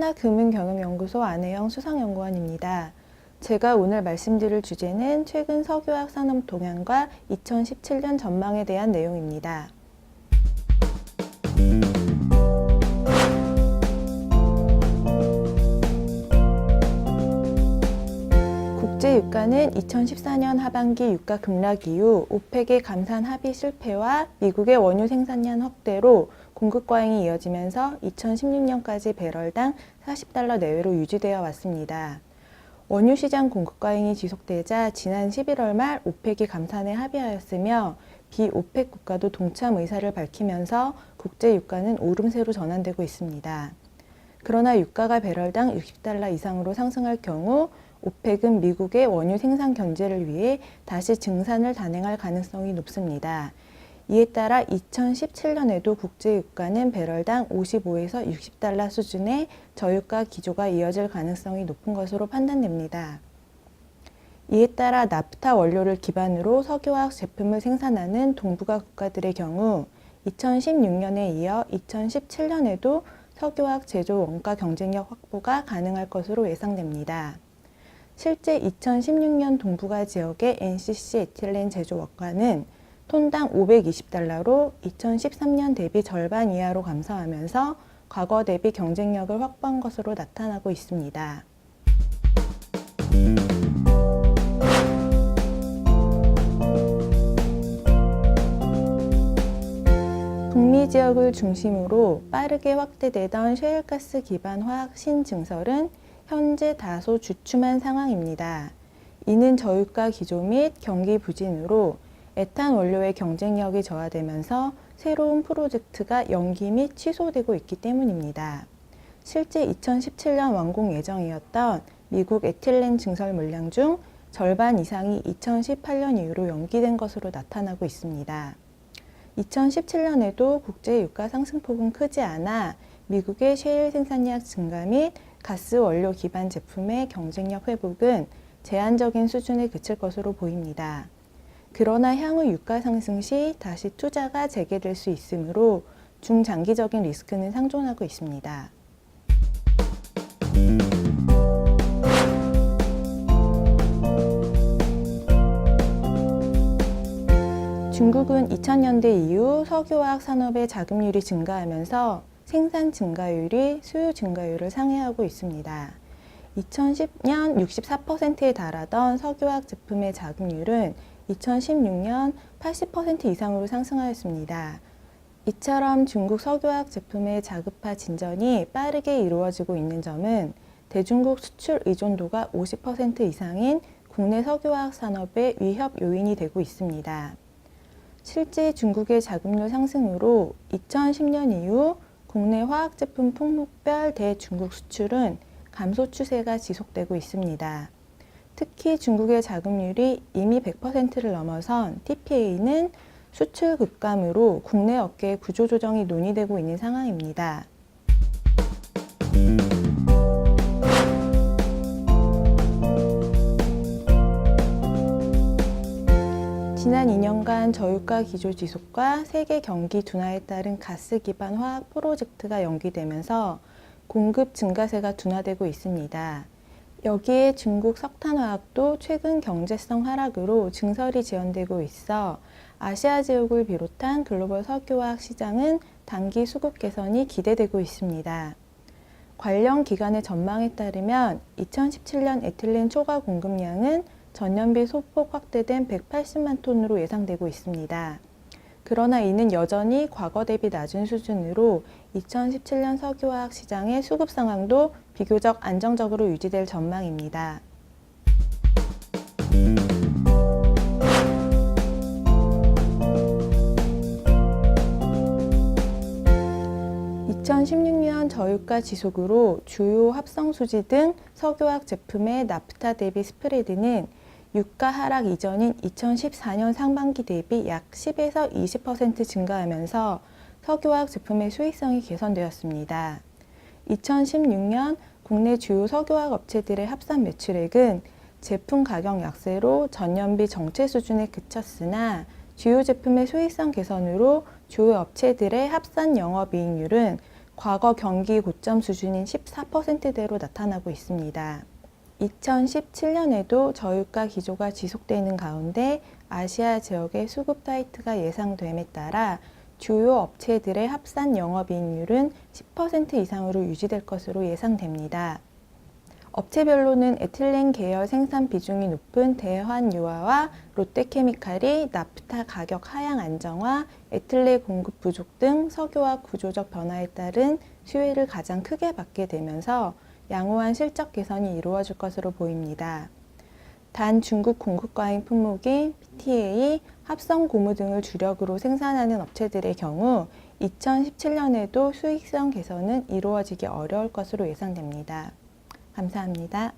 한나금융경영연구소 안혜영 수석연구원입니다. 제가 오늘 말씀드릴 주제는 최근 석유화학 산업 동향과 2017년 전망에 대한 내용입니다. 국제유가는 2014년 하반기 유가 급락 이후 오펙의 감산 합의 실패와 미국의 원유 생산량 확대로 공급 과잉이 이어지면서 2016년까지 배럴당 40달러 내외로 유지되어 왔습니다. 원유 시장 공급 과잉이 지속되자 지난 11월 말 오펙이 감산에 합의하였으며 비오펙 국가도 동참 의사를 밝히면서 국제유가는 오름세로 전환되고 있습니다. 그러나 유가가 배럴당 60달러 이상으로 상승할 경우 오펙은 미국의 원유 생산 견제를 위해 다시 증산을 단행할 가능성이 높습니다. 이에 따라 2017년에도 국제유가는 배럴당 55에서 60달러 수준의 저유가 기조가 이어질 가능성이 높은 것으로 판단됩니다. 이에 따라 나프타 원료를 기반으로 석유화학 제품을 생산하는 동북아 국가들의 경우 2016년에 이어 2017년에도 석유화학 제조 원가 경쟁력 확보가 가능할 것으로 예상됩니다. 실제 2016년 동북아 지역의 NCC 에틸렌 제조 원가는 톤당 520달러로 2013년 대비 절반 이하로 감소하면서 과거 대비 경쟁력을 확보한 것으로 나타나고 있습니다. 북미 지역을 중심으로 빠르게 확대되던 셰일가스 기반 화학 신증설은 현재 다소 주춤한 상황입니다. 이는 저유가 기조 및 경기 부진으로 에탄 원료의 경쟁력이 저하되면서 새로운 프로젝트가 연기 및 취소되고 있기 때문입니다. 실제 2017년 완공 예정이었던 미국 에틸렌 증설 물량 중 절반 이상이 2018년 이후로 연기된 것으로 나타나고 있습니다. 2017년에도 국제 유가 상승폭은 크지 않아 미국의 셰일 생산량 증가 및 가스 원료 기반 제품의 경쟁력 회복은 제한적인 수준에 그칠 것으로 보입니다. 그러나 향후 유가 상승 시 다시 투자가 재개될 수 있으므로 중장기적인 리스크는 상존하고 있습니다. 중국은 2000년대 이후 석유화학 산업의 자금률이 증가하면서 생산 증가율이 수요 증가율을 상회하고 있습니다. 2010년 64%에 달하던 석유화학 제품의 자금률은 2016년 80% 이상으로 상승하였습니다. 이처럼 중국 석유화학 제품의 자급화 진전이 빠르게 이루어지고 있는 점은 대중국 수출 의존도가 50% 이상인 국내 석유화학 산업의 위협 요인이 되고 있습니다. 실제 중국의 자금률 상승으로 2010년 이후 국내 화학제품 품목별 대중국 수출은 감소 추세가 지속되고 있습니다. 특히 중국의 자금률이 이미 100%를 넘어선 TPA는 수출 급감으로 국내 업계의 구조조정이 논의되고 있는 상황입니다. 지난 2년간 저유가 기조 지속과 세계 경기 둔화에 따른 가스 기반 화학 프로젝트가 연기되면서 공급 증가세가 둔화되고 있습니다. 여기에 중국 석탄화학도 최근 경제성 하락으로 증설이 지연되고 있어 아시아 지역을 비롯한 글로벌 석유화학 시장은 단기 수급 개선이 기대되고 있습니다. 관련 기관의 전망에 따르면 2017년 에틸렌 초과 공급량은 전년비 소폭 확대된 180만 톤으로 예상되고 있습니다. 그러나 이는 여전히 과거 대비 낮은 수준으로 2017년 석유화학 시장의 수급 상황도 비교적 안정적으로 유지될 전망입니다. (2016년) 저유가 지속으로 주요 합성수지 등 석유화학 제품의 나프타 대비 스프레드는 유가 하락 이전인 2014년 상반기 대비 약 10에서 20% 증가하면서 석유화학 제품의 수익성이 개선되었습니다. 2016년 국내 주요 석유화학 업체들의 합산 매출액은 제품 가격 약세로 전년비 정체 수준에 그쳤으나 주요 제품의 수익성 개선으로 주요 업체들의 합산 영업이익률은 과거 경기 고점 수준인 14%대로 나타나고 있습니다. 2017년에도 저유가 기조가 지속되는 가운데 아시아 지역의 수급 타이트가 예상됨에 따라 주요 업체들의 합산 영업이익률은 10% 이상으로 유지될 것으로 예상됩니다. 업체별로는 에틸렌 계열 생산 비중이 높은 대환유화와 롯데케미칼이 나프타 가격 하향 안정화, 에틸렌 공급 부족 등 석유화 구조적 변화에 따른 수혜를 가장 크게 받게 되면서 양호한 실적 개선이 이루어질 것으로 보입니다. 단 중국 공급과잉 품목인 PTA, 합성 고무 등을 주력으로 생산하는 업체들의 경우 2017년에도 수익성 개선은 이루어지기 어려울 것으로 예상됩니다. 감사합니다.